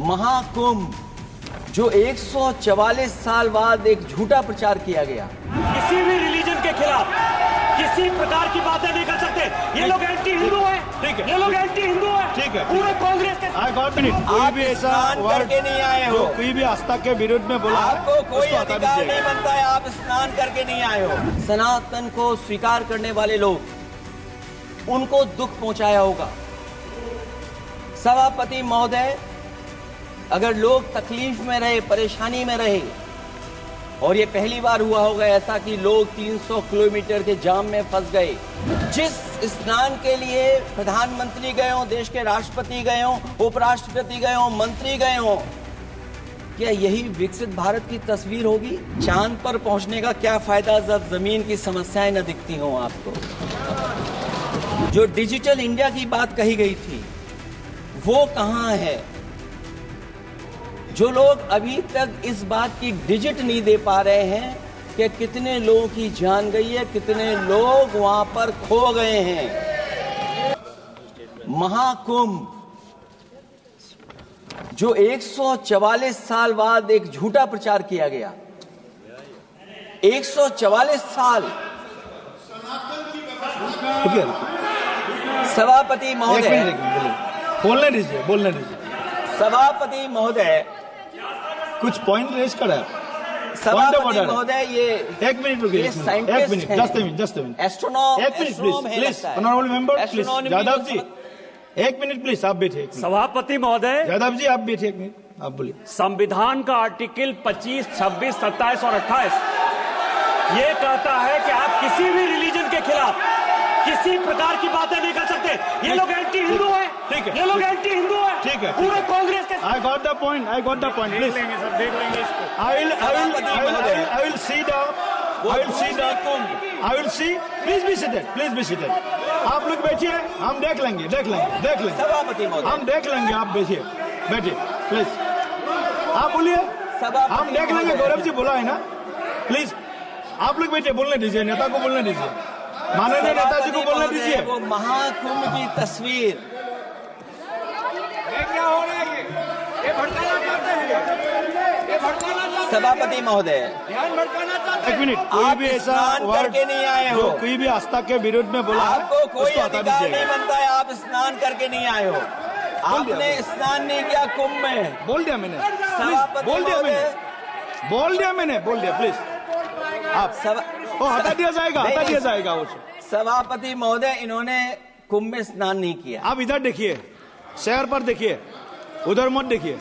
महाकुंभ जो 144 साल बाद एक झूठा प्रचार किया गया। किसी भी रिलीजन के खिलाफ किसी प्रकार की बातें नहीं कर सकते। ये लोग एंटी हिंदू हैं। ठीक है, ये लोग एंटी हिंदू हैं। ठीक है, पूरे कांग्रेस के आई गॉट मिनट। कोई भी ऐसा करके नहीं आए हो, कोई भी आस्था के विरुद्ध में बोला आपको कोई उसको हटा अधिकार दीजिए। नहीं बनता है। आप स्नान करके नहीं आए हो। सनातन को स्वीकार करने वाले लोग, उनको दुख पहुंचाया होगा। सभापति महोदय, अगर लोग तकलीफ में रहे, परेशानी में रहे, और ये पहली बार हुआ होगा ऐसा कि लोग 300 किलोमीटर के जाम में फंस गए। जिस स्नान के लिए प्रधानमंत्री गए हो, देश के राष्ट्रपति गए हो, उपराष्ट्रपति गए हो, मंत्री गए हो, क्या यही विकसित भारत की तस्वीर होगी? चांद पर पहुंचने का क्या फायदा जब जमीन की समस्याएं न दिखती हो आपको? जो डिजिटल इंडिया की बात कही गई थी, वो कहां है? जो लोग अभी तक इस बात की डिजिट नहीं दे पा रहे हैं कि कितने लोगों की जान गई है, कितने लोग वहां पर खो गए हैं। महाकुंभ जो 144 साल बाद एक झूठा प्रचार किया गया। 144 साल। सभापति महोदय, बोलने दीजिए, बोलने दीजिए। सभापति महोदय, कुछ पॉइंट रेज करा। सभापति महोदय, ये एक मिनट रुकिए, एक मिनट, जस्ट ए मिनट, एस्ट्रोनॉम, एक minute please, honourable member please, Yadav ji एक मिनट प्लीज, आप बैठे। सभापति महोदय, यादव जी आप बैठे, एक मिनट आप बोलिए। संविधान का आर्टिकल 25, 26, 27 और 28 ये कहता है कि आप किसी भी रिलीजन के खिलाफ किसी प्रकार की बातें नहीं कर सकते। ये लोग एंटी हिंदू हैं। ठीक है, ये लोग एंटी हिंदू हैं। ठीक है, पूरे कांग्रेस के। I got the point, I got the point. देख लेंगे सर, देख लेंगे इसको। I will see the I will see. Please be seated. Please be seated. आप लोग बैठिए, हम देख लेंगे, देख लेंगे, देख लेंगे। सभापति महोदय, हम देख लेंगे, आप बैठिए, बैठिए प्लीज। आप बोलिए, हम देख लेंगे। गौरव जी बोला है ना, प्लीज आप लोग बैठिए, बोलने दीजिए, नेता को बोलने दीजिए, माननीय नेताजी को बोलने दीजिए। वो महाकुंभ की तस्वीर। क्या हो रहा है? ये भड़काना चाहते हैं। ये भड़काना चाहते हैं। सभापति महोदय, ध्यान भड़काना चाहते हैं। एक मिनट, कोई आप भी ऐसा स्नान करके नहीं आए हो, कोई भी आस्था के विरुद्ध में बोला आपको कोई उसको हटा अधिकार दीजिए। नहीं बनता है। आप स्नान करके नहीं आए हो। आपने स्नान नहीं किया कुंभ में। बोल दिया मैंने, सभापति बोल दिया मैंने, महोदय, बोल दिया मैंने, बोल दिया प्लीज। आप वो हटा दिया जाएगा, हटा दिया जाएगा उसे। सभापति महोदय, इन्होंने कुंभ में स्नान नहीं किया। आप इधर देखिए, शहर पर देखिए, उधर मत देखिए,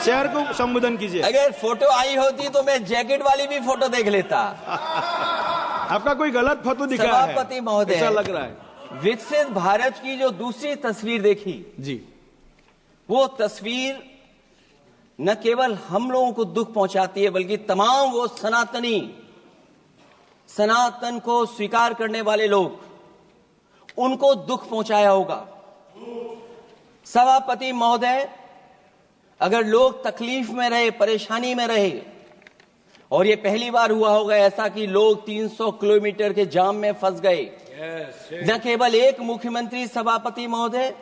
शहर को संबोधन कीजिए। अगर फोटो आई होती तो मैं जैकेट वाली भी फोटो देख लेता। आपका कोई गलत फोटो दिखा है, सभापति महोदय, ऐसा लग रहा है। विकसित भारत की जो दूसरी तस्वीर देखी जी, वो तस्वीर न केवल हम लोगों को दुख पहुंचाती है, बल्कि तमाम वो सनातन को स्वीकार करने वाले लोग, उनको दुख पहुंचाया होगा। सभापति महोदय, अगर लोग तकलीफ में रहे, परेशानी में रहे, और ये पहली बार हुआ होगा ऐसा कि लोग 300 किलोमीटर के जाम में फंस गए। न केवल एक मुख्यमंत्री, सभापति महोदय,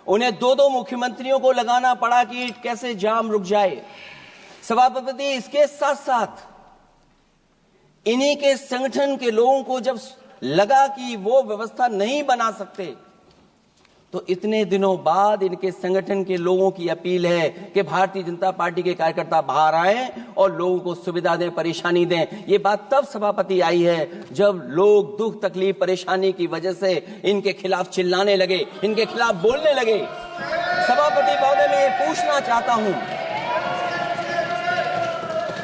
उन्हें 2-2 मुख्यमंत्रियों को लगाना पड़ा कि कैसे जाम रुक जाए। सभापति, इसके साथ साथ इन्हीं के संगठन के लोगों को जब लगा कि वो व्यवस्था नहीं बना सकते, तो इतने दिनों बाद इनके संगठन के लोगों की अपील है कि भारतीय जनता पार्टी के कार्यकर्ता बाहर आए और लोगों को सुविधा दें, परेशानी दें। ये बात तब सभापति आई है जब लोग दुख, तकलीफ, परेशानी की वजह से इनके खिलाफ चिल्लाने लगे, इनके खिलाफ बोलने लगे। सभापति महोदय, मैं ये पूछना चाहता हूं,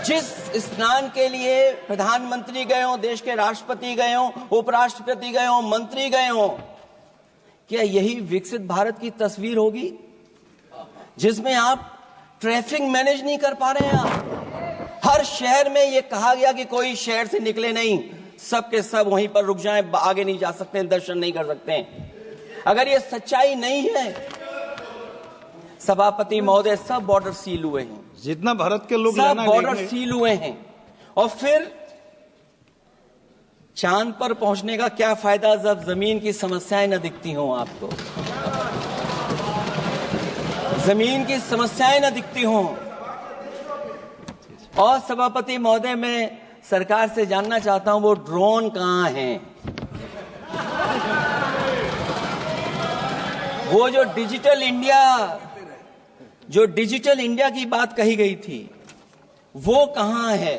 जिस स्नान के लिए प्रधानमंत्री गए हो, देश के राष्ट्रपति गए हो, उपराष्ट्रपति गए हो, मंत्री गए हो, क्या यही विकसित भारत की तस्वीर होगी? जिसमें आप ट्रैफिक मैनेज नहीं कर पा रहे हैं। आप हर शहर में यह कहा गया कि कोई शहर से निकले नहीं, सबके सब वहीं पर रुक जाएं, आगे नहीं जा सकते, दर्शन नहीं कर सकते। अगर ये सच्चाई नहीं है सभापति महोदय, सब बॉर्डर सील हुए हैं, जितना भारत के लोग सब बॉर्डर सील हुए हैं, और फिर चांद पर पहुंचने का क्या फायदा जब जमीन की समस्याएं न दिखती हों आपको? जमीन की समस्याएं न दिखती हों। और सभापति महोदय, मैं सरकार से जानना चाहता हूं वो ड्रोन कहां हैं? वो जो डिजिटल इंडिया की बात कही गई थी, वो कहां है?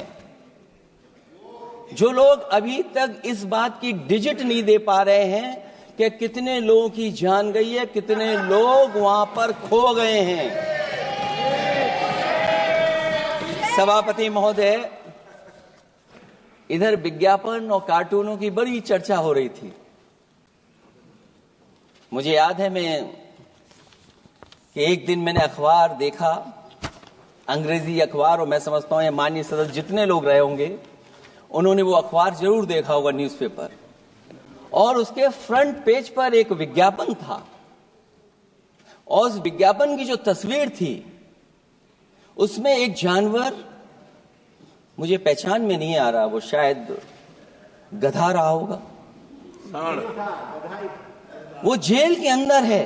जो लोग अभी तक इस बात की डिजिट नहीं दे पा रहे हैं कि कितने लोगों की जान गई है, कितने लोग वहां पर खो गए हैं। सभापति महोदय, इधर विज्ञापन और कार्टूनों की बड़ी चर्चा हो रही थी। मुझे याद है कि एक दिन मैंने अखबार देखा, अंग्रेजी अखबार, और मैं समझता हूं ये माननीय सदस्य जितने लोग रहे होंगे उन्होंने वो अखबार जरूर देखा होगा, न्यूज़पेपर, और उसके फ्रंट पेज पर एक विज्ञापन था। और उस विज्ञापन की जो तस्वीर थी उसमें एक जानवर, मुझे पहचान में नहीं आ रहा, वो शायद गधा रहा होगा, वो जेल के अंदर है।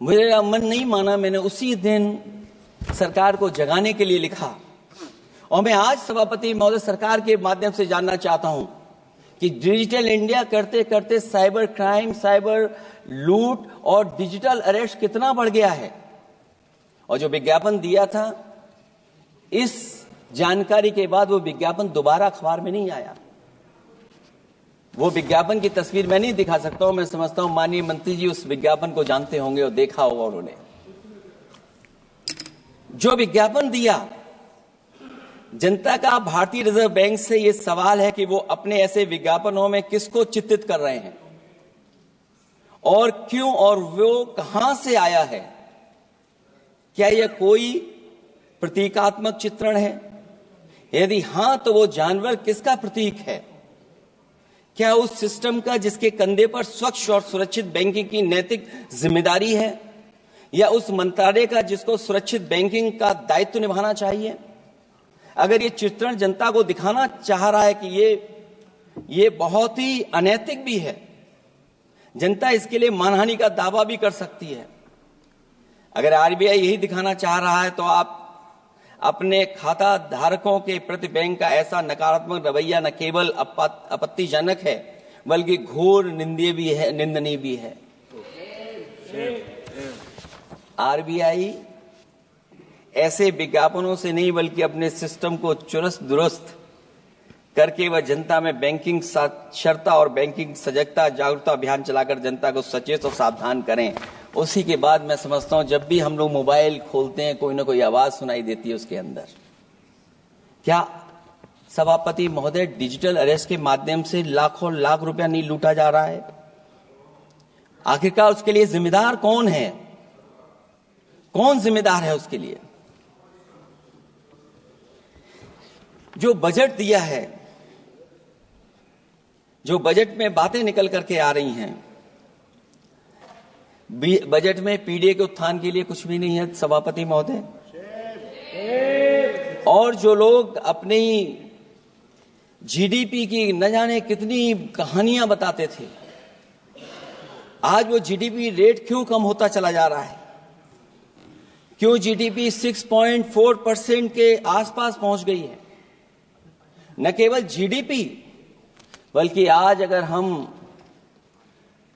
मेरा मन नहीं माना, मैंने उसी दिन सरकार को जगाने के लिए लिखा। और मैं आज सभापति महोदय सरकार के माध्यम से जानना चाहता हूं कि डिजिटल इंडिया करते करते साइबर क्राइम, साइबर लूट और डिजिटल अरेस्ट कितना बढ़ गया है। और जो विज्ञापन दिया था, इस जानकारी के बाद वो विज्ञापन दोबारा अखबार में नहीं आया। वो विज्ञापन की तस्वीर मैं नहीं दिखा सकता हूं। मैं समझता हूं माननीय मंत्री जी उस विज्ञापन को जानते होंगे और देखा होगा उन्होंने। जो विज्ञापन दिया, जनता का भारतीय रिजर्व बैंक से यह सवाल है कि वो अपने ऐसे विज्ञापनों में किसको चित्रित कर रहे हैं और क्यों, और वो कहां से आया है। क्या यह कोई प्रतीकात्मक चित्रण है? यदि हां, तो वो जानवर किसका प्रतीक है? क्या उस सिस्टम का जिसके कंधे पर स्वच्छ और सुरक्षित बैंकिंग की नैतिक जिम्मेदारी है, या उस मंत्रालय का जिसको सुरक्षित बैंकिंग का दायित्व निभाना चाहिए? अगर ये चित्रण जनता को दिखाना चाह रहा है कि ये बहुत ही अनैतिक भी है, जनता इसके लिए मानहानि का दावा भी कर सकती है। अगर आरबीआई यही दिखाना चाह रहा है, तो आप अपने खाता धारकों के प्रति बैंक का ऐसा नकारात्मक रवैया न केवल आपत्तिजनक है, बल्कि घोर निंदनीय भी है। आरबीआई ऐसे विज्ञापनों से नहीं, बल्कि अपने सिस्टम को चुस्त दुरुस्त करके वह जनता में बैंकिंग साक्षरता और बैंकिंग सजगता जागरूकता अभियान चलाकर जनता को सचेत और सावधान करें। उसी के बाद मैं समझता हूं जब भी हम लोग मोबाइल खोलते हैं, कोई ना कोई आवाज सुनाई देती है उसके अंदर। क्या सभापति महोदय, डिजिटल अरेस्ट के माध्यम से लाखों लाख रुपया नहीं लूटा जा रहा है? आखिरकार उसके लिए जिम्मेदार कौन है? कौन जिम्मेदार है उसके लिए? जो बजट दिया है, जो बजट में बातें निकल करके आ रही हैं, बजट में पीडीए के उत्थान के लिए कुछ भी नहीं है सभापति महोदय। और जो लोग अपनी जीडीपी की न जाने कितनी कहानियां बताते थे, आज वो जीडीपी रेट क्यों कम होता चला जा रहा है? क्यों जीडीपी 6.4% के आसपास पहुंच गई है? न केवल जीडीपी, बल्कि आज अगर हम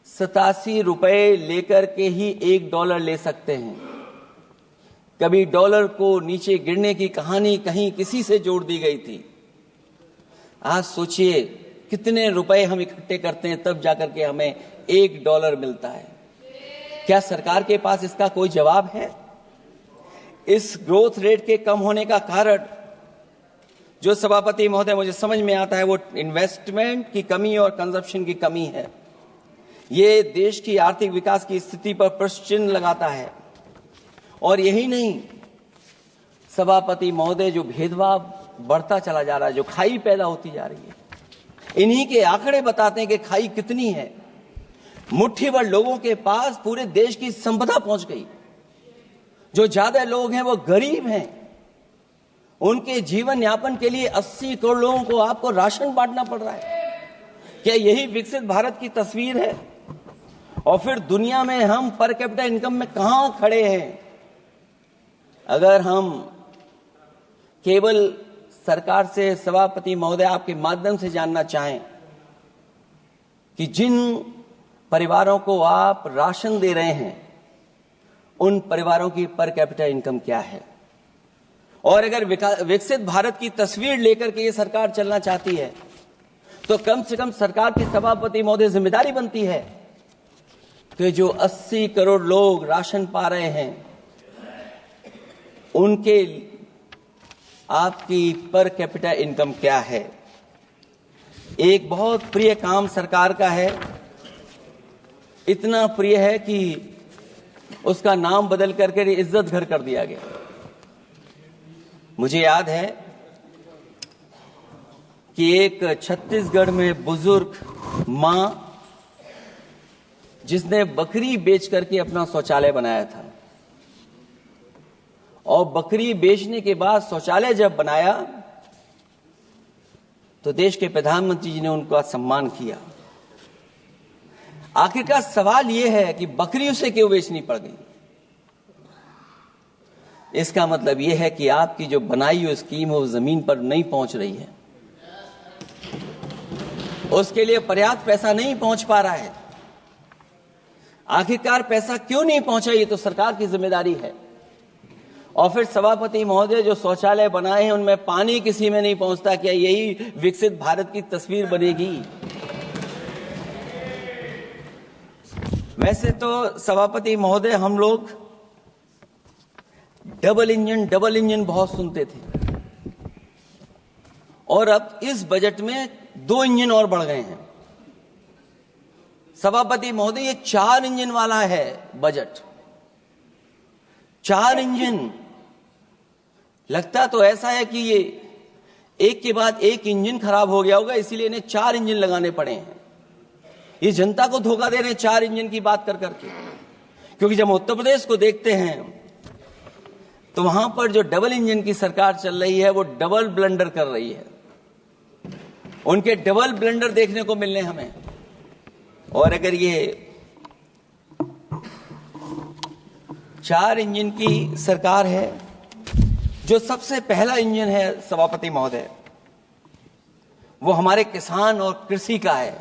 87 रुपए लेकर के ही $1 ले सकते हैं। कभी डॉलर को नीचे गिरने की कहानी कहीं किसी से जोड़ दी गई थी। आज सोचिए कितने रुपए हम इकट्ठे करते हैं, तब जाकर के हमें $1 मिलता है। क्या सरकार के पास इसका कोई जवाब है? इस ग्रोथ रेट के कम होने का कारण जो सभापति महोदय मुझे समझ में आता है, वो इन्वेस्टमेंट की कमी और कंजप्शन की कमी है। ये देश की आर्थिक विकास की स्थिति पर प्रश्न चिन्ह लगाता है। और यही नहीं सभापति महोदय, जो भेदभाव बढ़ता चला जा रहा है, जो खाई पैदा होती जा रही है, इन्हीं के आंकड़े बताते हैं कि खाई कितनी है। मुट्ठी भर लोगों के पास पूरे देश की संपदा पहुंच गई। जो ज्यादा लोग हैं वो गरीब हैं। उनके जीवन यापन के लिए 80 करोड़ लोगों को आपको राशन बांटना पड़ रहा है। क्या यही विकसित भारत की तस्वीर है? और फिर दुनिया में हम पर कैपिटा इनकम में कहां खड़े हैं? अगर हम केवल सरकार से सभापति महोदय आपके माध्यम से जानना चाहें कि जिन परिवारों को आप राशन दे रहे हैं उन परिवारों की पर कैपिटा इनकम क्या है, और अगर विकसित भारत की तस्वीर लेकर के ये सरकार चलना चाहती है तो कम से कम सरकार की सभापति महोदय जिम्मेदारी बनती है कि जो 80 करोड़ लोग राशन पा रहे हैं उनके आपकी पर कैपिटा इनकम क्या है। एक बहुत प्रिय काम सरकार का है, इतना प्रिय है कि उसका नाम बदल करके इज्जत घर कर दिया गया। मुझे याद है कि एक छत्तीसगढ़ में बुजुर्ग मां जिसने बकरी बेच करके अपना शौचालय बनाया था, और बकरी बेचने के बाद शौचालय जब बनाया तो देश के प्रधानमंत्री जी ने उनका सम्मान किया। आखिरकार सवाल यह है कि बकरी उसे क्यों बेचनी पड़ गई? इसका मतलब यह है कि आपकी जो बनाई हुई स्कीम है वो जमीन पर नहीं पहुंच रही है, उसके लिए पर्याप्त पैसा नहीं पहुंच पा रहा है। आखिरकार पैसा क्यों नहीं पहुंचा, ये तो सरकार की जिम्मेदारी है। और फिर सभापति महोदय जो शौचालय बनाए हैं उनमें पानी किसी में नहीं पहुंचता, क्या यही विकसित भारत की तस्वीर बनेगी? वैसे तो सभापति महोदय हम लोग डबल इंजन बहुत सुनते थे, और अब इस बजट में 2 इंजन और बढ़ गए हैं। सभापति महोदय ये 4 इंजन वाला है बजट, 4 इंजन। लगता तो ऐसा है कि ये एक के बाद एक इंजन खराब हो गया होगा, इसीलिए इन्हें 4 इंजन लगाने पड़े हैं। ये जनता को धोखा दे रहे हैं 4 इंजन की बात कर करके, क्योंकि जब उत्तर प्रदेश को देखते हैं तो वहां पर जो डबल इंजन की सरकार चल रही है वो डबल ब्लंडर कर रही है। उनके डबल ब्लंडर देखने को मिलने हमें। और अगर ये 4 इंजन की सरकार है, जो सबसे पहला इंजन है सभापति महोदय वो हमारे किसान और कृषि का है।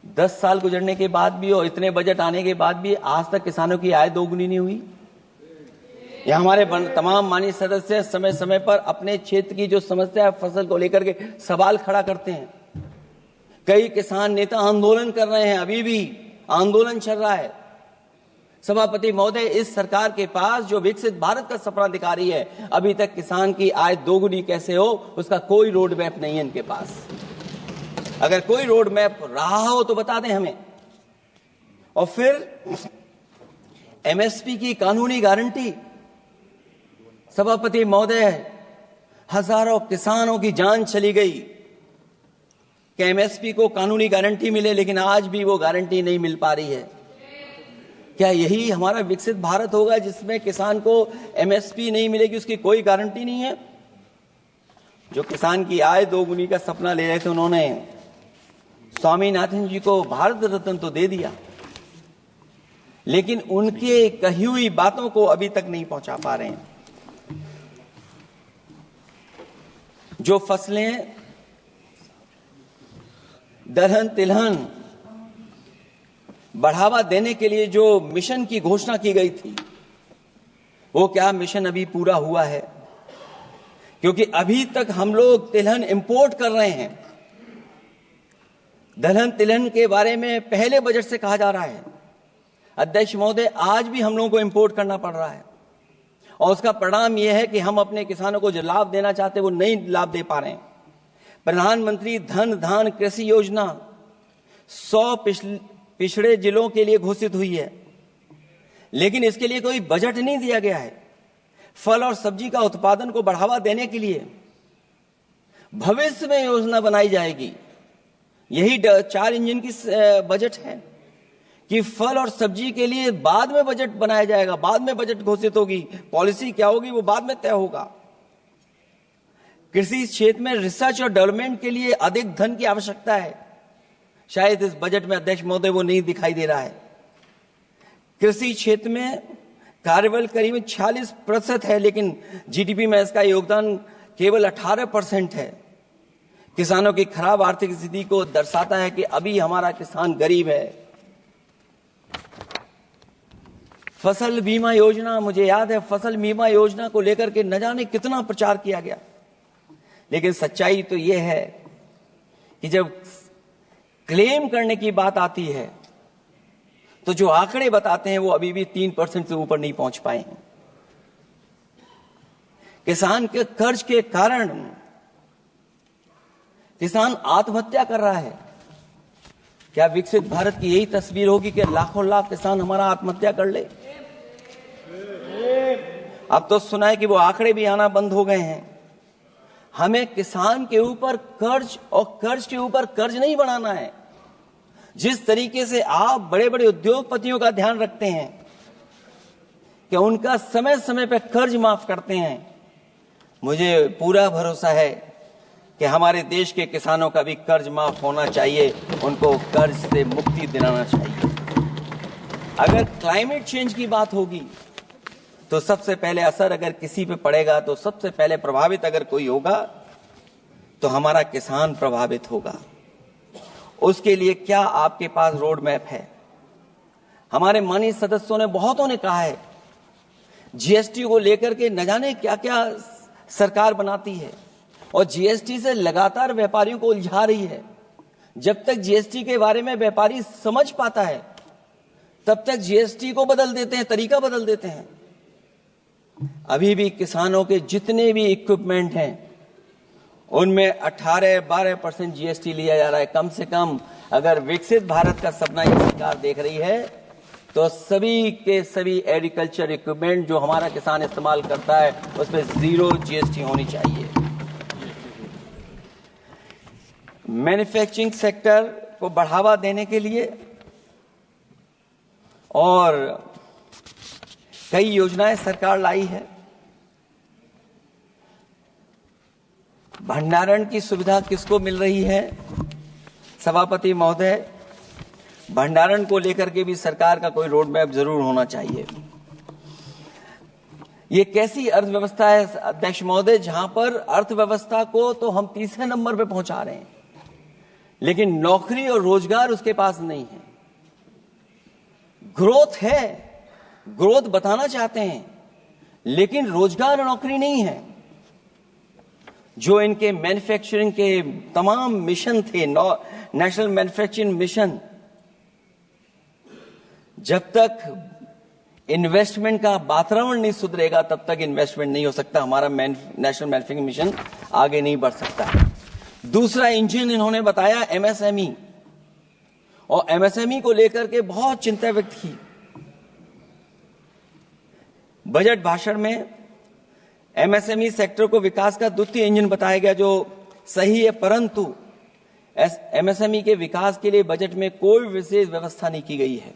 10 साल गुजरने के बाद भी और इतने बजट आने के बाद भी आज तक किसानों की आय दोगुनी नहीं हुई। यह हमारे तमाम माननीय सदस्य समय समय पर अपने क्षेत्र की जो समस्या है फसल को लेकर के सवाल खड़ा करते हैं। कई किसान नेता आंदोलन कर रहे हैं, अभी भी आंदोलन चल रहा है। सभापति महोदय, इस सरकार के पास जो विकसित भारत का सपना दिखा रही है, अभी तक किसान की आय दोगुनी कैसे हो उसका कोई रोड मैप नहीं है इनके पास। अगर कोई रोड मैप रहा हो तो बता दें हमें। और फिर एमएसपी की कानूनी गारंटी, सभापति महोदय हजारों किसानों की जान चली गई कि एमएसपी को कानूनी गारंटी मिले, लेकिन आज भी वो गारंटी नहीं मिल पा रही है। क्या यही हमारा विकसित भारत होगा जिसमें किसान को एमएसपी नहीं मिलेगी, उसकी कोई गारंटी नहीं है? जो किसान की आय दोगुनी का सपना ले रहे थे उन्होंने स्वामीनाथन जी को भारत रत्न तो दे दिया, लेकिन उनके कही हुई बातों को अभी तक नहीं पहुंचा पा रहे हैं। जो फसलें दलहन तिलहन बढ़ावा देने के लिए जो मिशन की घोषणा की गई थी, वो क्या मिशन अभी पूरा हुआ है? क्योंकि अभी तक हम लोग तिलहन इंपोर्ट कर रहे हैं। दलहन तिलहन के बारे में पहले बजट से कहा जा रहा है अध्यक्ष महोदय, आज भी हम लोगों को इंपोर्ट करना पड़ रहा है, और उसका परिणाम यह है कि हम अपने किसानों को जो लाभ देना चाहते हैं वो नहीं लाभ दे पा रहे हैं। प्रधानमंत्री धन धान कृषि योजना 100 पिछड़े जिलों के लिए घोषित हुई है, लेकिन इसके लिए कोई बजट नहीं दिया गया है। फल और सब्जी का उत्पादन को बढ़ावा देने के लिए भविष्य में योजना बनाई जाएगी। यही 4 इंजन की बजट है कि फल और सब्जी के लिए बाद में बजट बनाया जाएगा, बाद में बजट घोषित होगी, पॉलिसी क्या होगी वो बाद में तय होगा। कृषि क्षेत्र में रिसर्च और डेवलपमेंट के लिए अधिक धन की आवश्यकता है, शायद इस बजट में अध्यक्ष महोदय वो नहीं दिखाई दे रहा है। कृषि क्षेत्र में कार्यबल करीब 46% है, लेकिन जीडीपी में इसका योगदान केवल 18% है। किसानों की खराब आर्थिक स्थिति को दर्शाता है कि अभी हमारा किसान गरीब है। फसल बीमा योजना, मुझे याद है फसल बीमा योजना को लेकर के न जाने कितना प्रचार किया गया, लेकिन सच्चाई तो यह है कि जब क्लेम करने की बात आती है तो जो आंकड़े बताते हैं वो अभी भी 3% से ऊपर नहीं पहुंच पाए हैं। किसान के कर्ज के कारण किसान आत्महत्या कर रहा है। क्या विकसित भारत की यही तस्वीर होगी कि लाखों लाख किसान हमारा आत्महत्या कर ले? अब तो सुना है कि वो आंकड़े भी आना बंद हो गए हैं। हमें किसान के ऊपर कर्ज और कर्ज के ऊपर कर्ज नहीं बनाना है। जिस तरीके से आप बड़े बड़े उद्योगपतियों का ध्यान रखते हैं कि उनका समय समय पर कर्ज माफ करते हैं, मुझे पूरा भरोसा है कि हमारे देश के किसानों का भी कर्ज माफ होना चाहिए, उनको कर्ज से मुक्ति दिलाना चाहिए। अगर क्लाइमेट चेंज की बात होगी तो सबसे पहले असर अगर किसी पे पड़ेगा तो सबसे पहले प्रभावित अगर कोई होगा तो हमारा किसान प्रभावित होगा। उसके लिए क्या आपके पास रोड मैप है? हमारे माननीय सदस्यों ने बहुतों ने कहा है जीएसटी को लेकर के न जाने क्या क्या सरकार बनाती है और जीएसटी से लगातार व्यापारियों को उलझा रही है। जब तक जीएसटी के बारे में व्यापारी समझ पाता है तब तक जीएसटी को बदल देते हैं, तरीका बदल देते हैं। अभी भी किसानों के जितने भी इक्विपमेंट हैं उनमें 18-12% जीएसटी लिया जा रहा है। कम से कम अगर विकसित भारत का सपना ये सरकार देख रही है तो सभी के सभी एग्रीकल्चर इक्विपमेंट जो हमारा किसान इस्तेमाल करता है उस पर 0 जीएसटी होनी चाहिए। मैन्युफैक्चरिंग सेक्टर को बढ़ावा देने के लिए और कई योजनाएं सरकार लाई है। भंडारण की सुविधा किसको मिल रही है? सभापति महोदय, भंडारण को लेकर के भी सरकार का कोई रोड मैप जरूर होना चाहिए। ये कैसी अर्थव्यवस्था है अध्यक्ष महोदय, जहां पर अर्थव्यवस्था को तो हम तीसरे नंबर पे पहुंचा रहे हैं, लेकिन नौकरी और रोजगार उसके पास नहीं है। ग्रोथ है, ग्रोथ बताना चाहते हैं, लेकिन रोजगार और नौकरी नहीं है। जो इनके मैन्युफैक्चरिंग के तमाम मिशन थे, नेशनल मैन्युफैक्चरिंग मिशन, जब तक इन्वेस्टमेंट का वातावरण नहीं सुधरेगा तब तक इन्वेस्टमेंट नहीं हो सकता। हमारा नेशनल मैन्युफैक्चरिंग मिशन आगे नहीं बढ़ सकता। दूसरा इंजन इन्होंने बताया एमएसएमई, और एमएसएमई को लेकर के बहुत चिंता व्यक्त की। बजट भाषण में एमएसएमई सेक्टर को विकास का द्वितीय इंजन बताया गया, जो सही है, परंतु एमएसएमई के विकास के लिए बजट में कोई विशेष व्यवस्था नहीं की गई है।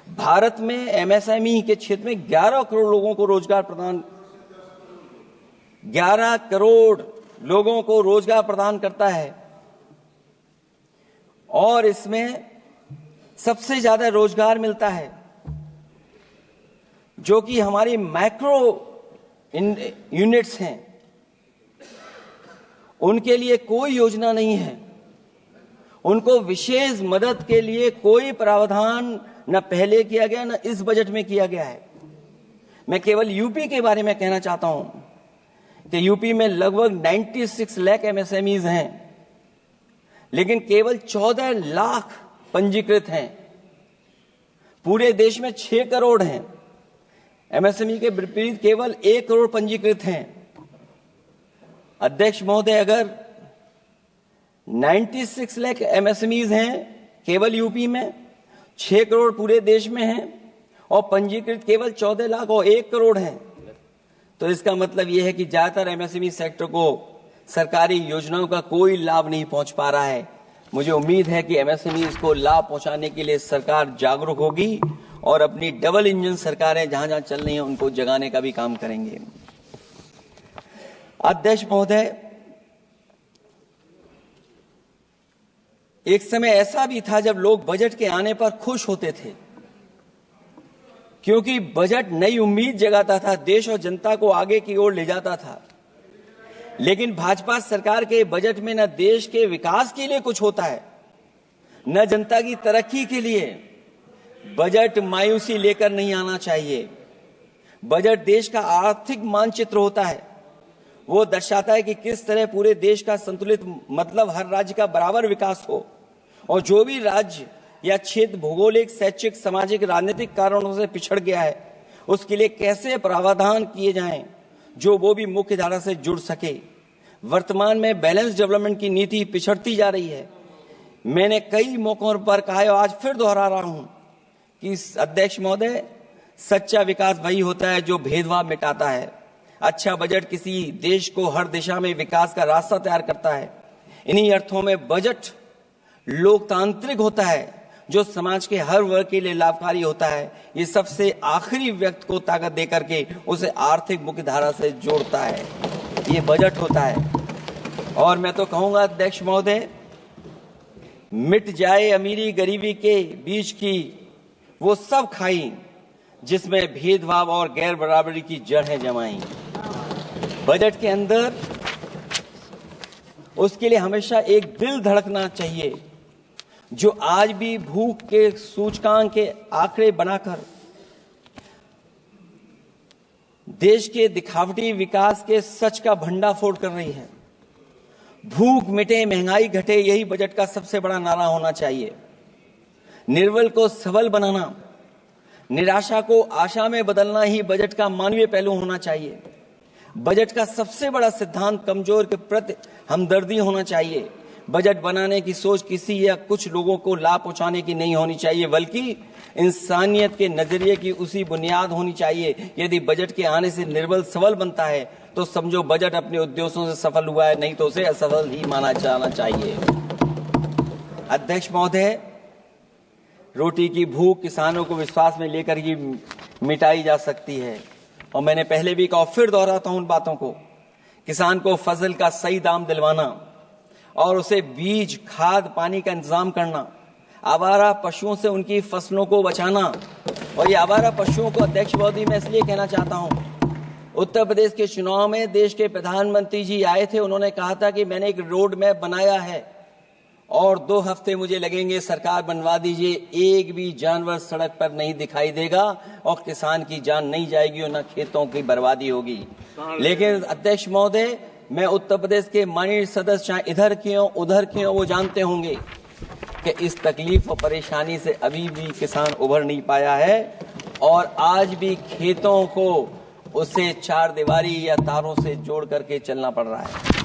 भारत में एमएसएमई के क्षेत्र में 11 करोड़ लोगों को रोजगार प्रदान 11 करोड़ लोगों को रोजगार प्रदान करता है, और इसमें सबसे ज्यादा रोजगार मिलता है जो कि हमारी माइक्रो यूनिट्स हैं। उनके लिए कोई योजना नहीं है, उनको विशेष मदद के लिए कोई प्रावधान न पहले किया गया न इस बजट में किया गया है। मैं केवल यूपी के बारे में कहना चाहता हूं कि यूपी में लगभग 96 लाख एमएसएमईज हैं, लेकिन केवल 14 लाख पंजीकृत हैं। पूरे देश में 6 करोड़ हैं, एमएसएमई के विपरीत केवल 1 करोड़ पंजीकृत हैं। अध्यक्ष महोदय, अगर 96 लाख एमएसएमईज हैं केवल यूपी में, 6 करोड़ पूरे देश में हैं, और पंजीकृत केवल 14 लाख और 1 करोड़ हैं, तो इसका मतलब यह है कि ज्यादातर एमएसएमई सेक्टर को सरकारी योजनाओं का कोई लाभ नहीं पहुंच पा रहा है। मुझे उम्मीद है कि एमएसएमई को लाभ पहुंचाने के लिए सरकार जागरूक होगी और अपनी डबल इंजन सरकारें जहां जहां चल रही हैं उनको जगाने का भी काम करेंगे। अध्यक्ष महोदय, एक समय ऐसा भी था जब लोग बजट के आने पर खुश होते थे, क्योंकि बजट नई उम्मीद जगाता था, देश और जनता को आगे की ओर ले जाता था। लेकिन भाजपा सरकार के बजट में न देश के विकास के लिए कुछ होता है, न जनता की तरक्की के लिए। बजट मायूसी लेकर नहीं आना चाहिए। बजट देश का आर्थिक मानचित्र होता है। वो दर्शाता है कि किस तरह पूरे देश का संतुलित, मतलब हर राज्य का बराबर विकास हो, और जो भी राज्य या क्षेत्र भौगोलिक, शैक्षिक, सामाजिक, राजनीतिक कारणों से पिछड़ गया है, उसके लिए कैसे प्रावधान किए जाएं जो वो भी मुख्य धारा से जुड़ सके। वर्तमान में बैलेंस डेवलपमेंट की नीति पिछड़ती जा रही है। मैंने कई मौकों पर कहा है और आज फिर दोहरा रहा हूं कि अध्यक्ष महोदय, सच्चा विकास वही होता है जो भेदभाव मिटाता है। अच्छा बजट किसी देश को हर दिशा में विकास का रास्ता तैयार करता है। इन्हीं अर्थों में बजट लोकतांत्रिक होता है, जो समाज के हर वर्ग के लिए लाभकारी होता है। ये सबसे आखिरी व्यक्ति को ताकत देकर के उसे आर्थिक मुख्यधारा से जोड़ता है। ये बजट होता है। और मैं तो कहूंगा अध्यक्ष महोदय, मिट जाए अमीरी गरीबी के बीच की वो सब खाई जिसमें भेदभाव और गैर बराबरी की जड़ें जमाई। बजट के अंदर उसके लिए हमेशा एक दिल धड़कना चाहिए, जो आज भी भूख के सूचकांक के आंकड़े बनाकर देश के दिखावटी विकास के सच का भंडाफोड़ कर रही है। भूख मिटे, महंगाई घटे, यही बजट का सबसे बड़ा नारा होना चाहिए। निर्बल को सबल बनाना, निराशा को आशा में बदलना ही बजट का मानवीय पहलू होना चाहिए। बजट का सबसे बड़ा सिद्धांत कमजोर के प्रति हमदर्दी होना चाहिए। बजट बनाने की सोच किसी या कुछ लोगों को लाभ पहुंचाने की नहीं होनी चाहिए, बल्कि इंसानियत के नजरिए की उसी बुनियाद होनी चाहिए। यदि बजट के आने से निर्बल सबल बनता है तो समझो बजट अपने उद्देश्यों से सफल हुआ है, नहीं तो उसे असफल ही माना जाना चाहिए। अध्यक्ष महोदय, रोटी की भूख किसानों को विश्वास में लेकर ही मिटाई जा सकती है। और मैंने पहले भी कहा, फिर दोहराता हूं उन बातों को। किसान को फसल का सही दाम दिलवाना और उसे बीज, खाद, पानी का इंतजाम करना, आवारा पशुओं से उनकी फसलों को बचाना। और ये आवारा पशुओं को अध्यक्ष महोदय मैं इसलिए कहना चाहता हूं, उत्तर प्रदेश के चुनाव में देश के प्रधानमंत्री जी आए थे, उन्होंने कहा था कि मैंने एक रोड मैप बनाया है और 2 हफ्ते मुझे लगेंगे, सरकार बनवा दीजिए, एक भी जानवर सड़क पर नहीं दिखाई देगा और किसान की जान नहीं जाएगी और न खेतों की बर्बादी होगी। लेकिन अध्यक्ष महोदय, मैं उत्तर प्रदेश के माननीय सदस्य चाहे इधर के हों उधर के हों, वो जानते होंगे कि इस तकलीफ और परेशानी से अभी भी किसान उभर नहीं पाया है और आज भी खेतों को उसे चार दीवारी या तारों से जोड़ करके चलना पड़ रहा है।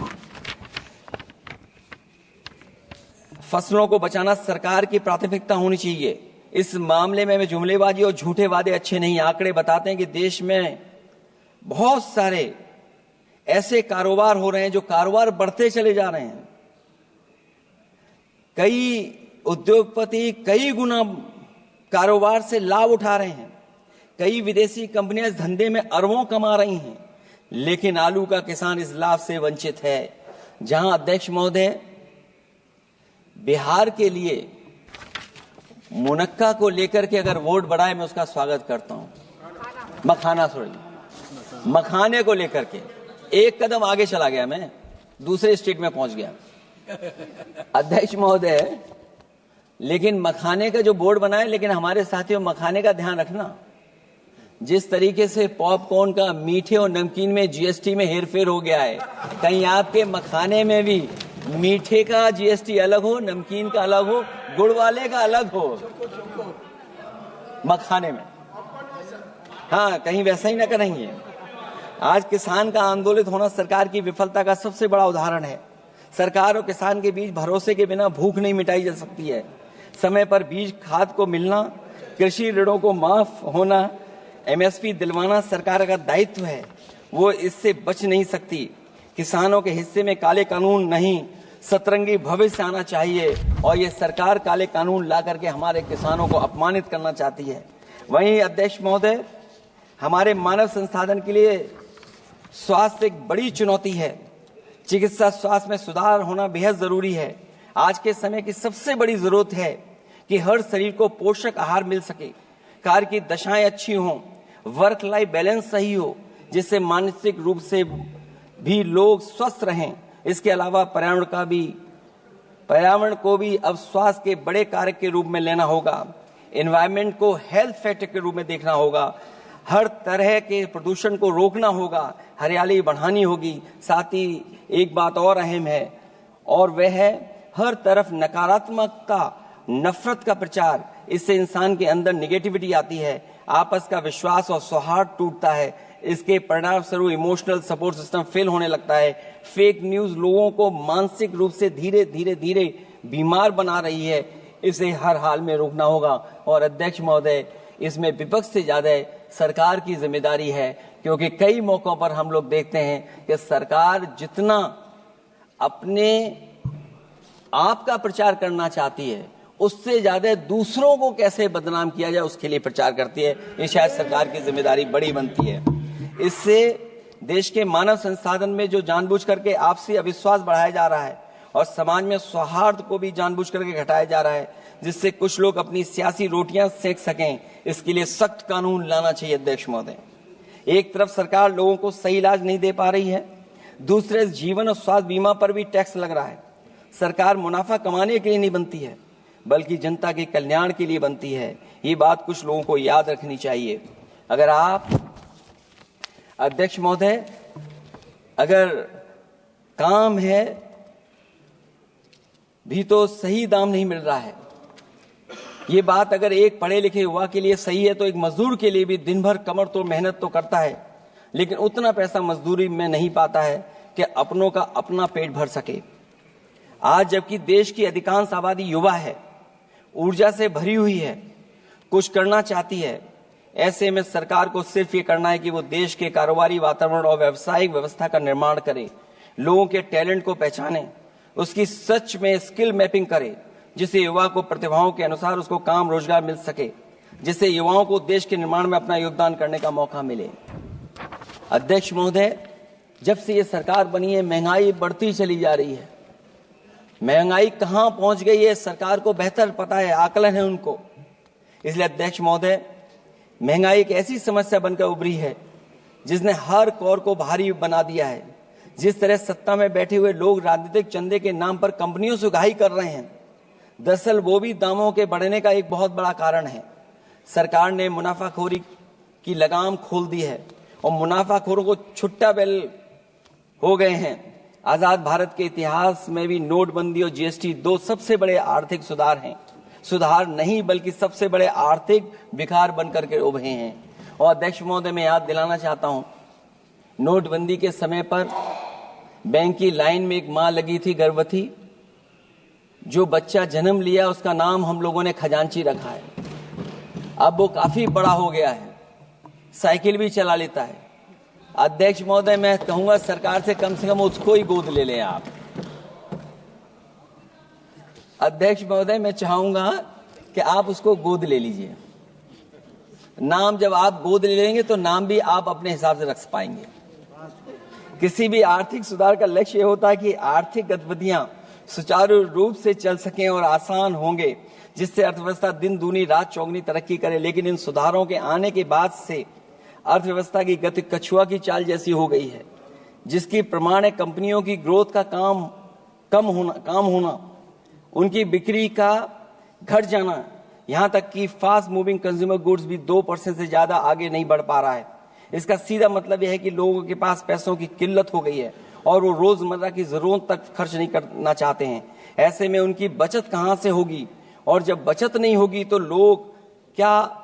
फसलों को बचाना सरकार की प्राथमिकता होनी चाहिए। इस मामले में जुमलेबाजी और झूठे वादे अच्छे नहीं। आंकड़े बताते हैं कि देश में बहुत सारे ऐसे कारोबार हो रहे हैं जो कारोबार बढ़ते चले जा रहे हैं। कई उद्योगपति कई गुना कारोबार से लाभ उठा रहे हैं। कई विदेशी कंपनियां इस धंधे में अरबों कमा रही हैं, लेकिन आलू का किसान इस लाभ से वंचित है। जहां अध्यक्ष महोदय, बिहार के लिए मुनक्का को लेकर के अगर वोट बढ़ाए, मैं उसका स्वागत करता हूं। मखाने को लेकर के एक कदम आगे चला गया, मैं दूसरे स्टेट में पहुंच गया अध्यक्ष महोदय। लेकिन मखाने का जो बोर्ड बनाए, लेकिन हमारे साथियों मखाने का ध्यान रखना, जिस तरीके से पॉपकॉर्न का मीठे और नमकीन में जीएसटी में हेरफेर हो गया है, कहीं आपके मखाने में भी मीठे का जीएसटी अलग हो, नमकीन का अलग हो, गुड़ वाले का अलग हो मखाने में। हाँ, कहीं वैसा ही ना करेंगे। आज किसान का आंदोलित होना सरकार की विफलता का सबसे बड़ा उदाहरण है। सरकार और किसान के बीच भरोसे के बिना भूख नहीं मिटाई जा सकती है। समय पर बीज, खाद को मिलना, कृषि ऋणों को माफ होना, एमएसपी दिलवाना सरकार का दायित्व है। वो इससे बच नहीं सकती। किसानों के हिस्से में काले कानून नहीं, सतरंगी भविष्य आना चाहिए और ये सरकार काले कानून ला करके हमारे किसानों को अपमानित करना चाहती है। वहीं अध्यक्ष महोदय, हमारे मानव संसाधन के लिए स्वास्थ्य एक बड़ी चुनौती है। चिकित्सा स्वास्थ्य में सुधार होना बेहद जरूरी है। आज के समय की सबसे बड़ी जरूरत है कि हर शरीर को पोषक आहार मिल सके, कार्य की दशाएं अच्छी हों, वर्क लाइफ बैलेंस सही हो, जिससे मानसिक रूप से भी लोग स्वस्थ रहें। इसके अलावा पर्यावरण को भी अब स्वास्थ्य के बड़े कारक के रूप में लेना होगा। एनवायरनमेंट को हेल्थ फैक्टर के रूप में देखना होगा। हर तरह के प्रदूषण को रोकना होगा, हरियाली बढ़ानी होगी। साथ ही एक बात और अहम है, और वह है हर तरफ नकारात्मकता, नफरत का प्रचार। इससे इंसान के अंदर निगेटिविटी आती है, आपस का विश्वास और सौहार्द टूटता है। इसके परिणाम स्वरूप इमोशनल सपोर्ट सिस्टम फेल होने लगता है। फेक न्यूज लोगों को मानसिक रूप से धीरे धीरे बीमार बना रही है। इसे हर हाल में रोकना होगा। और अध्यक्ष महोदय, इसमें विपक्ष से ज्यादा सरकार की जिम्मेदारी है, क्योंकि कई मौकों पर हम लोग देखते हैं कि सरकार जितना अपने आप का प्रचार करना चाहती है, उससे ज्यादा दूसरों को कैसे बदनाम किया जाए उसके लिए प्रचार करती है। ये शायद सरकार की जिम्मेदारी बड़ी बनती है। इससे देश के मानव संसाधन में जो जानबूझ करके आपसी अविश्वास बढ़ाया जा रहा है और समाज में सौहार्द को भी जानबूझ करके घटाया जा रहा है, जिससे कुछ लोग अपनी सियासी रोटियां सेक सकें, इसके लिए सख्त कानून लाना चाहिए। अध्यक्ष महोदय, एक तरफ सरकार लोगों को सही इलाज नहीं दे पा रही है, दूसरे जीवन और स्वास्थ्य बीमा पर भी टैक्स लग रहा है। सरकार मुनाफा कमाने के लिए नहीं बनती है, बल्कि जनता के कल्याण के लिए बनती है। ये बात कुछ लोगों को याद रखनी चाहिए। अगर आप अध्यक्ष महोदय, अगर काम है भी तो सही दाम नहीं मिल रहा है। ये बात अगर एक पढ़े लिखे युवा के लिए सही है, तो एक मजदूर के लिए भी दिन भर कमर तोड़ मेहनत तो करता है, लेकिन उतना पैसा मजदूरी में नहीं पाता है कि अपनों का अपना पेट भर सके। आज जबकि देश की अधिकांश आबादी युवा है, ऊर्जा से भरी हुई है, कुछ करना चाहती है, ऐसे में सरकार को सिर्फ ये करना है कि वो देश के कारोबारी वातावरण और व्यावसायिक व्यवस्था का निर्माण करे, लोगों के टैलेंट को पहचाने, उसकी सच में स्किल मैपिंग करे, जिससे युवा को प्रतिभाओं के अनुसार उसको काम रोजगार मिल सके, जिससे युवाओं को देश के निर्माण में अपना योगदान करने का मौका मिले। अध्यक्ष महोदय, जब से ये सरकार बनी है, महंगाई बढ़ती चली जा रही है। महंगाई कहां पहुंच गई है सरकार को बेहतर पता है, आकलन है उनको। इसलिए अध्यक्ष महोदय, महंगाई एक ऐसी समस्या बनकर उभरी है जिसने हर कौर को भारी बना दिया है। जिस तरह सत्ता में बैठे हुए लोग राजनीतिक चंदे के नाम पर कंपनियों से उगाही कर रहे हैं, दरअसल वो भी दामों के बढ़ने का एक बहुत बड़ा कारण है। सरकार ने मुनाफाखोरी की लगाम खोल दी है और मुनाफाखोरों को छुट्टा बैल हो गए हैं। आजाद भारत के इतिहास में भी नोटबंदी और जीएसटी दो सबसे बड़े आर्थिक सुधार हैं। सुधार नहीं बल्कि सबसे बड़े आर्थिक विकार बनकर के उभरे हैं। और अध्यक्ष महोदय, मैं याद दिलाना चाहता हूं, नोटबंदी के समय पर बैंक की लाइन में एक मां लगी थी गर्भवती, जो बच्चा जन्म लिया उसका नाम हम लोगों ने खजांची रखा है। अब वो काफी बड़ा हो गया है, साइकिल भी चला लेता है। अध्यक्ष महोदय, मैं कहूंगा सरकार से कम उसको ही गोद ले लें आप। अध्यक्ष महोदय, मैं चाहूंगा कि आप उसको गोद ले लीजिए। नाम जब आप गोद ले लेंगे तो नाम भी आप अपने हिसाब से रख पाएंगे। किसी भी आर्थिक सुधार का लक्ष्य ये होता है कि आर्थिक गतिविधियां सुचारू रूप से चल सकें और आसान होंगे, जिससे अर्थव्यवस्था दिन दूनी रात चौगुनी तरक्की करे। लेकिन इन सुधारों के आने के बाद से अर्थव्यवस्था की गति कछुआ की चाल जैसी हो गई है, जिसकी प्रमाण है कंपनियों की ग्रोथ का काम होना, उनकी बिक्री का घट जाना, यहां तक कि फास्ट मूविंग कंज्यूमर गुड्स भी 2% से ज्यादा आगे नहीं बढ़ पा रहा है। इसका सीधा मतलब यह है कि लोगों के पास पैसों की किल्लत हो गई है और वो रोजमर्रा की जरूरत तक खर्च नहीं करना चाहते हैं। ऐसे में उनकी बचत कहां से होगी, और जब बचत नहीं होगी तो लोग क्या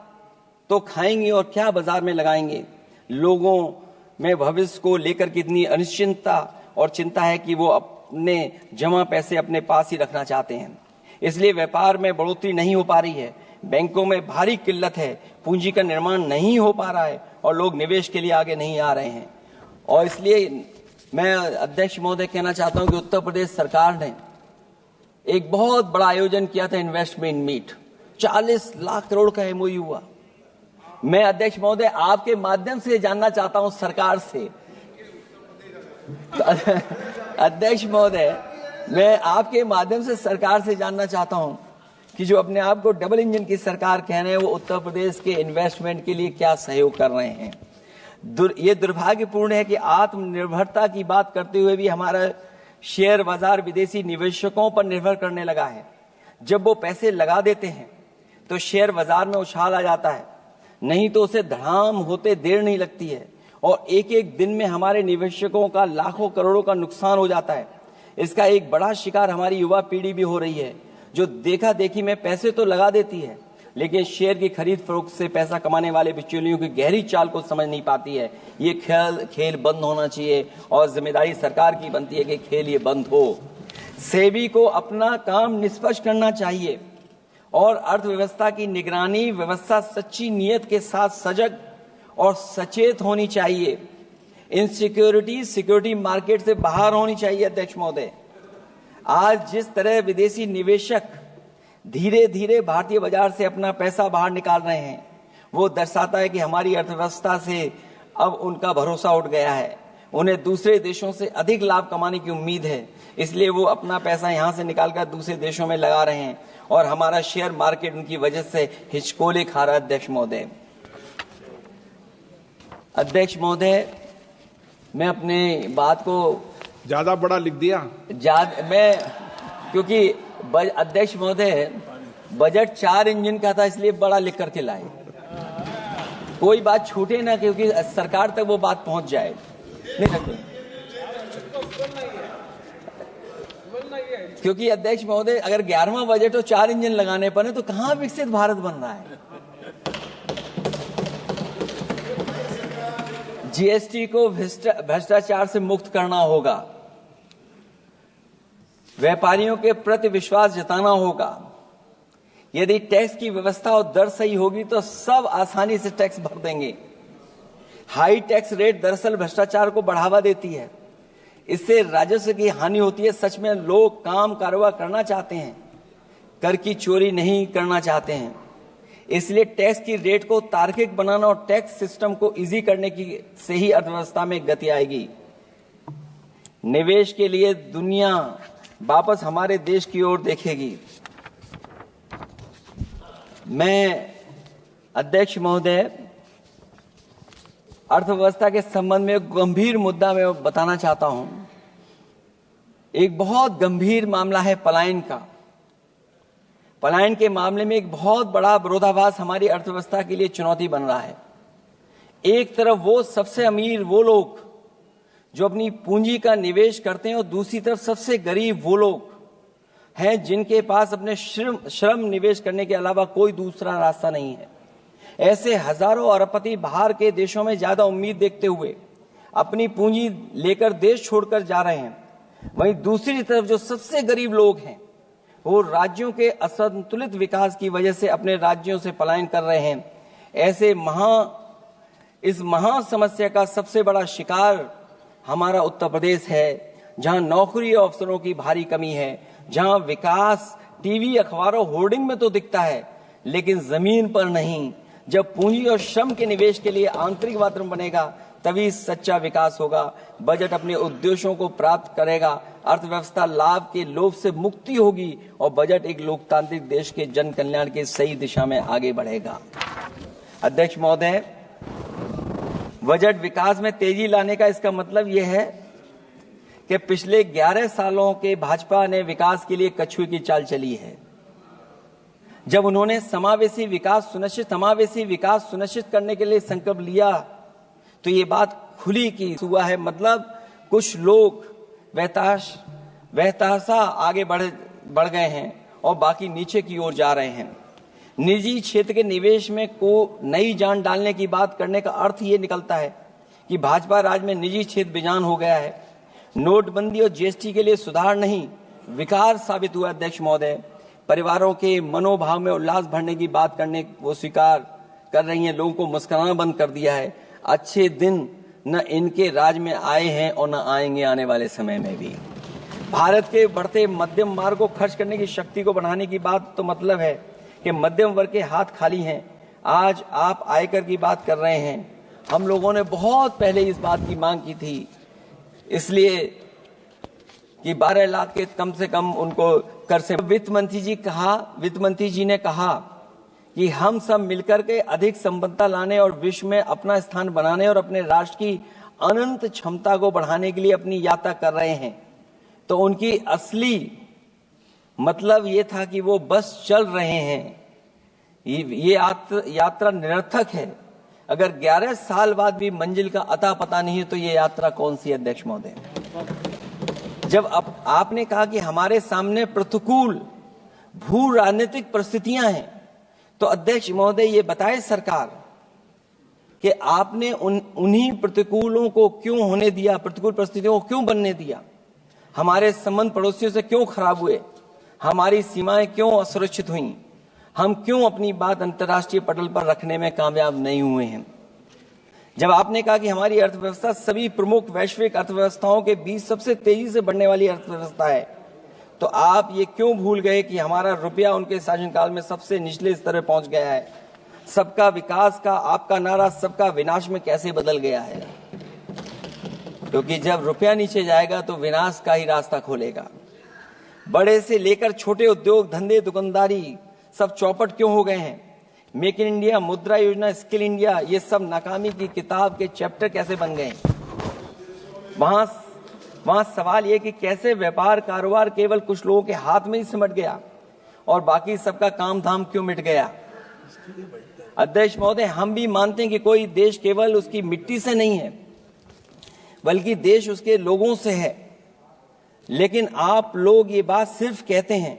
तो खाएंगे और क्या बाजार में लगाएंगे। लोगों में भविष्य को लेकर कितनी अनिश्चितता और चिंता है कि वो अपने जमा पैसे अपने पास ही रखना चाहते हैं। इसलिए व्यापार में बढ़ोतरी नहीं हो पा रही है, बैंकों में भारी किल्लत है, पूंजी का निर्माण नहीं हो पा रहा है और लोग निवेश के लिए आगे नहीं आ रहे हैं। और इसलिए मैं अध्यक्ष महोदय कहना चाहता हूं कि उत्तर प्रदेश सरकार ने एक बहुत बड़ा आयोजन किया था, इन्वेस्टमेंट मीट, 40 लाख करोड़ का एमओयू हुआ। मैं अध्यक्ष महोदय आपके माध्यम से जानना चाहता हूं सरकार से, अध्यक्ष महोदय मैं आपके माध्यम से सरकार से जानना चाहता हूं कि जो अपने आप को डबल इंजन की सरकार कह रहे हैं, वो उत्तर प्रदेश के इन्वेस्टमेंट के लिए क्या सहयोग कर रहे हैं। ये दुर्भाग्यपूर्ण है कि आत्मनिर्भरता की बात करते हुए भी हमारा शेयर बाजार विदेशी निवेशकों पर निर्भर करने लगा है। जब वो पैसे लगा देते हैं तो शेयर बाजार में उछाल आ जाता है, नहीं तो उसे धड़ाम होते देर नहीं लगती है और एक एक दिन में हमारे निवेशकों का लाखों करोड़ों का नुकसान हो जाता है। इसका एक बड़ा शिकार हमारी युवा पीढ़ी भी हो रही है, जो देखा देखी में पैसे तो लगा देती है लेकिन शेयर की खरीद फरोख्त से पैसा कमाने वाले बिचौलियों की गहरी चाल को समझ नहीं पाती है। ये खेल बंद होना चाहिए और जिम्मेदारी सरकार की बनती है कि खेल ये बंद हो। सेबी को अपना काम निष्पक्ष करना चाहिए और अर्थव्यवस्था की निगरानी व्यवस्था सच्ची नियत के साथ सजग और सचेत होनी चाहिए। इनसिक्योरिटी सिक्योरिटी मार्केट से बाहर होनी चाहिए। अध्यक्ष महोदय, आज जिस तरह विदेशी निवेशक धीरे धीरे भारतीय बाजार से अपना पैसा बाहर निकाल रहे हैं, वो दर्शाता है कि हमारी अर्थव्यवस्था से अब उनका भरोसा उठ गया है। उन्हें दूसरे देशों से अधिक लाभ कमाने की उम्मीद है, इसलिए वो अपना पैसा यहां से निकालकर दूसरे देशों में लगा रहे हैं और हमारा शेयर मार्केट उनकी वजह से हिचकोले खा रहा है। अध्यक्ष महोदय, मैं अपने बात को ज्यादा बड़ा लिख दिया। क्योंकि अध्यक्ष महोदय, बजट 4 इंजन का था, इसलिए बड़ा लिख करके लाए। कोई बात छूटे ना, क्योंकि सरकार तक वो बात पहुंच जाए। नहीं, क्योंकि अध्यक्ष महोदय, अगर 11वां बजट हो 4 इंजन लगाने पड़े तो कहां विकसित भारत बन रहा है। जीएसटी को भ्रष्टाचार से मुक्त करना होगा, व्यापारियों के प्रति विश्वास जताना होगा। यदि टैक्स की व्यवस्था और दर सही होगी तो सब आसानी से टैक्स भर देंगे। हाई टैक्स रेट दरअसल भ्रष्टाचार को बढ़ावा देती है, इससे राजस्व की हानि होती है। सच में लोग काम कारोबार करना चाहते हैं, कर की चोरी नहीं करना चाहते हैं। इसलिए टैक्स की रेट को तार्किक बनाना और टैक्स सिस्टम को इजी करने की से ही अर्थव्यवस्था में गति आएगी। निवेश के लिए दुनिया वापस हमारे देश की ओर देखेगी। मैं अध्यक्ष महोदय, अर्थव्यवस्था के संबंध में एक गंभीर मुद्दा मैं बताना चाहता हूं। एक बहुत गंभीर मामला है पलायन का। पलायन के मामले में एक बहुत बड़ा विरोधाभास हमारी अर्थव्यवस्था के लिए चुनौती बन रहा है। एक तरफ वो सबसे अमीर वो लोग जो अपनी पूंजी का निवेश करते हैं और दूसरी तरफ सबसे गरीब वो लोग हैं जिनके पास अपने श्रम निवेश करने के अलावा कोई दूसरा रास्ता नहीं है। ऐसे हजारों अरबपति बाहर के देशों में ज्यादा उम्मीद देखते हुए अपनी पूंजी लेकर देश छोड़कर जा रहे हैं। वहीं दूसरी तरफ जो सबसे गरीब लोग हैं वो राज्यों के असंतुलित विकास की वजह से अपने राज्यों से पलायन कर रहे हैं। इस महा समस्या का सबसे बड़ा शिकार हमारा उत्तर प्रदेश है, जहां नौकरी और अवसरों की भारी कमी है, जहां विकास टीवी अखबारों होर्डिंग में तो दिखता है लेकिन जमीन पर नहीं। जब पूंजी और श्रम के निवेश के लिए आंतरिक वातावरण बनेगा तभी सच्चा विकास होगा, बजट अपने उद्देश्यों को प्राप्त करेगा, अर्थव्यवस्था लाभ के लोभ से मुक्ति होगी और बजट एक लोकतांत्रिक देश के जन कल्याण की सही दिशा में आगे बढ़ेगा। अध्यक्ष महोदय, बजट विकास में तेजी लाने का इसका मतलब यह है कि पिछले 11 सालों के भाजपा ने विकास के लिए कछुए की चाल चली है। जब उन्होंने समावेशी विकास सुनिश्चित करने के लिए संकल्प लिया तो ये बात खुली की हुआ है। मतलब कुछ लोग वहताशा आगे बढ़ गए हैं और बाकी नीचे की ओर जा रहे हैं। निजी क्षेत्र के निवेश में को नई जान डालने की बात करने का अर्थ ये निकलता है कि भाजपा राज में निजी क्षेत्र बेजान हो गया है। नोटबंदी और जीएसटी के लिए सुधार नहीं विकार साबित हुआ। अध्यक्ष महोदय, परिवारों के मनोभाव में उल्लास भरने की बात करने वो स्वीकार कर रही हैं, लोगों को मुस्कुराना बंद कर दिया है। अच्छे दिन न इनके राज में आए हैं और न आएंगे आने वाले समय में भी। भारत के बढ़ते मध्यम मार्ग को खर्च करने की शक्ति को बढ़ाने की बात तो मतलब है कि मध्यम वर्ग के हाथ खाली हैं। आज आप आयकर की बात कर रहे हैं, हम लोगों ने बहुत पहले इस बात की मांग की थी। इसलिए कि 12 लाख के कम से कम उनको कर से। वित्त मंत्री जी ने कहा कि हम सब मिलकर के अधिक संपन्नता लाने और विश्व में अपना स्थान बनाने और अपने राष्ट्र की अनंत क्षमता को बढ़ाने के लिए अपनी यात्रा कर रहे हैं। तो उनकी असली मतलब ये था कि वो बस चल रहे हैं। ये यात्रा निरर्थक है। अगर 11 साल बाद भी मंजिल का अता पता नहीं है तो ये यात्रा कौन सी है अध्यक्ष महोदय? जब आपने कहा कि हमारे सामने प्रतिकूल भू राजनीतिक परिस्थितियां हैं, तो अध्यक्ष महोदय ये बताए सरकार कि आपने उन्हीं प्रतिकूलों को क्यों होने दिया, प्रतिकूल परिस्थितियों को क्यों बनने दिया? हमारे संबंध पड़ोसियों से क्यों खराब हुए? हमारी सीमाएं क्यों असुरक्षित हुई? हम क्यों अपनी बात अंतर्राष्ट्रीय पटल पर रखने में कामयाब नहीं हुए हैं? जब आपने कहा कि हमारी अर्थव्यवस्था सभी प्रमुख वैश्विक अर्थव्यवस्थाओं के बीच सबसे तेजी से बढ़ने वाली अर्थव्यवस्था है, तो आप ये क्यों भूल गए कि हमारा रुपया उनके शासनकाल में सबसे निचले स्तर पर पहुंच गया है? सबका विकास का आपका नारा सबका विनाश में कैसे बदल गया है? क्योंकि जब रुपया नीचे जाएगा तो विनाश का ही रास्ता खोलेगा। बड़े से लेकर छोटे उद्योग धंधे दुकानदारी सब चौपट क्यों हो गए हैं? मेक इन इंडिया, मुद्रा योजना, स्किल इंडिया, ये सब नाकामी की किताब के चैप्टर कैसे बन गए? वहां सवाल ये कि कैसे व्यापार कारोबार केवल कुछ लोगों के हाथ में ही सिमट गया और बाकी सबका काम धाम क्यों मिट गया? अध्यक्ष महोदय, हम भी मानते हैं कि कोई देश केवल उसकी मिट्टी से नहीं है, बल्कि देश उसके लोगों से है। लेकिन आप लोग ये बात सिर्फ कहते हैं,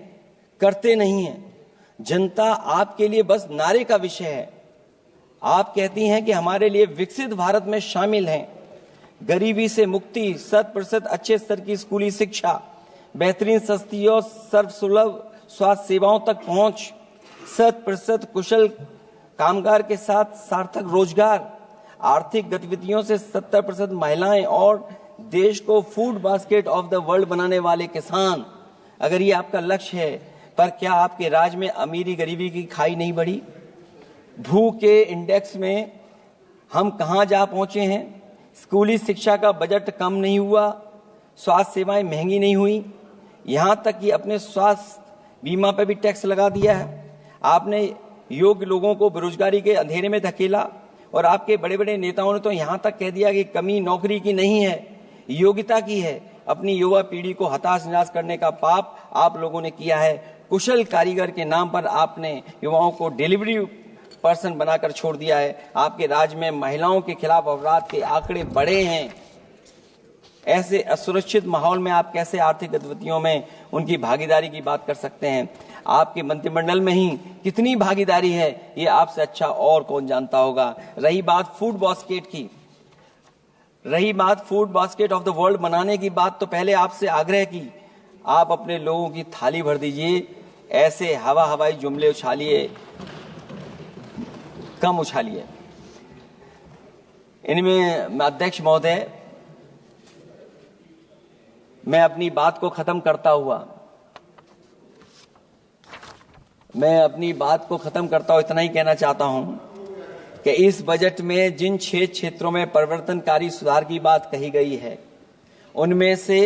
करते नहीं हैं। जनता आपके लिए बस नारे का विषय है। आप कहती हैं कि हमारे लिए विकसित भारत में शामिल हैं गरीबी से मुक्ति, 100% अच्छे स्तर की स्कूली शिक्षा, बेहतरीन सस्ती और सर्वसुलभ स्वास्थ्य सेवाओं तक पहुंच, 100% कुशल कामगार के साथ सार्थक रोजगार, आर्थिक गतिविधियों से 70% महिलाएं और देश को food basket of the world बनाने वाले किसान। अगर ये आपका लक्ष्य है, पर क्या आपके राज्य में अमीरी गरीबी की खाई नहीं बढ़ी? भू के इंडेक्स में हम कहां जा पहुंचे हैं? स्कूली शिक्षा का बजट कम नहीं हुआ, स्वास्थ्य सेवाएं महंगी नहीं हुई, यहां तक कि अपने स्वास्थ्य बीमा पर भी टैक्स लगा दिया है। आपने योग्य लोगों को बेरोजगारी के अंधेरे में धकेला और आपके बड़े बड़े नेताओं ने तो यहां तक कह दिया कि कमी नौकरी की नहीं है, योग्यता की है। अपनी युवा पीढ़ी को हताश निराश करने का पाप आप लोगों ने किया है। कुशल कारीगर के नाम पर आपने युवाओं को डिलीवरी पर्सन बनाकर छोड़ दिया है। आपके राज्य में महिलाओं के खिलाफ अपराध के आंकड़े बढ़े हैं। ऐसे असुरक्षित माहौल में आप कैसे आर्थिक गतिविधियों में उनकी भागीदारी की बात कर सकते हैं? आपके मंत्रिमंडल में ही कितनी भागीदारी है, ये आपसे अच्छा और कौन जानता होगा। रही बात फूड बास्केट की, रही बात food basket of the world बनाने की बात, तो पहले आपसे आग्रह की आप अपने लोगों की थाली भर दीजिए। ऐसे हवाई जुमले उछालिए, कम उछालिए। इनमें अध्यक्ष महोदय, मैं अपनी बात को खत्म करता हुआ इतना ही कहना चाहता हूं कि इस बजट में जिन 6 क्षेत्रों में परिवर्तनकारी सुधार की बात कही गई है, उनमें से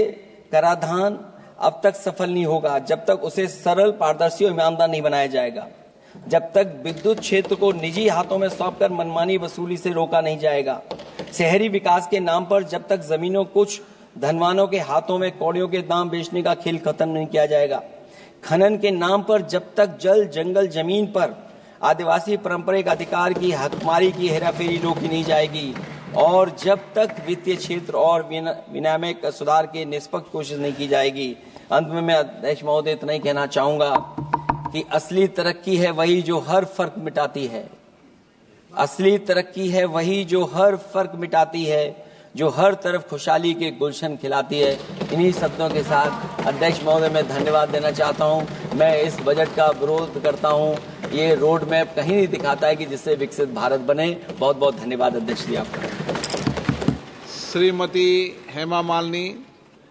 कराधान अब तक सफल नहीं होगा जब तक उसे सरल, पारदर्शी और ईमानदार नहीं बनाया जाएगा। जब तक विद्युत क्षेत्र को निजी हाथों में सौंपकर मनमानी वसूली से रोका नहीं जाएगा। शहरी विकास के नाम पर जब तक जमीनों कुछ धनवानों के हाथों में कौड़ियों के दाम बेचने का खेल खत्म नहीं किया जाएगा। खनन के नाम पर जब तक जल, जंगल, जमीन पर आदिवासी पारंपरिक अधिकार की हकमारी की हेराफेरी रोकी नहीं जाएगी, और जब तक वित्तीय क्षेत्र और विनियामक सुधार की निष्पक्ष कोशिश नहीं की जाएगी। अंत में मैं अध्यक्ष महोदय इतना ही कहना चाहूंगा कि असली तरक्की है वही जो हर फर्क मिटाती है। असली तरक्की है वही जो हर फर्क मिटाती है, जो हर तरफ खुशहाली के गुलशन खिलाती है। इन्हीं शब्दों के साथ अध्यक्ष महोदय मैं धन्यवाद देना चाहता हूं। मैं इस बजट का विरोध करता हूं। ये रोड मैप कहीं नहीं दिखाता है कि जिससे विकसित भारत बने। बहुत बहुत धन्यवाद अध्यक्ष जी आपका। श्रीमती हेमा मालिनी।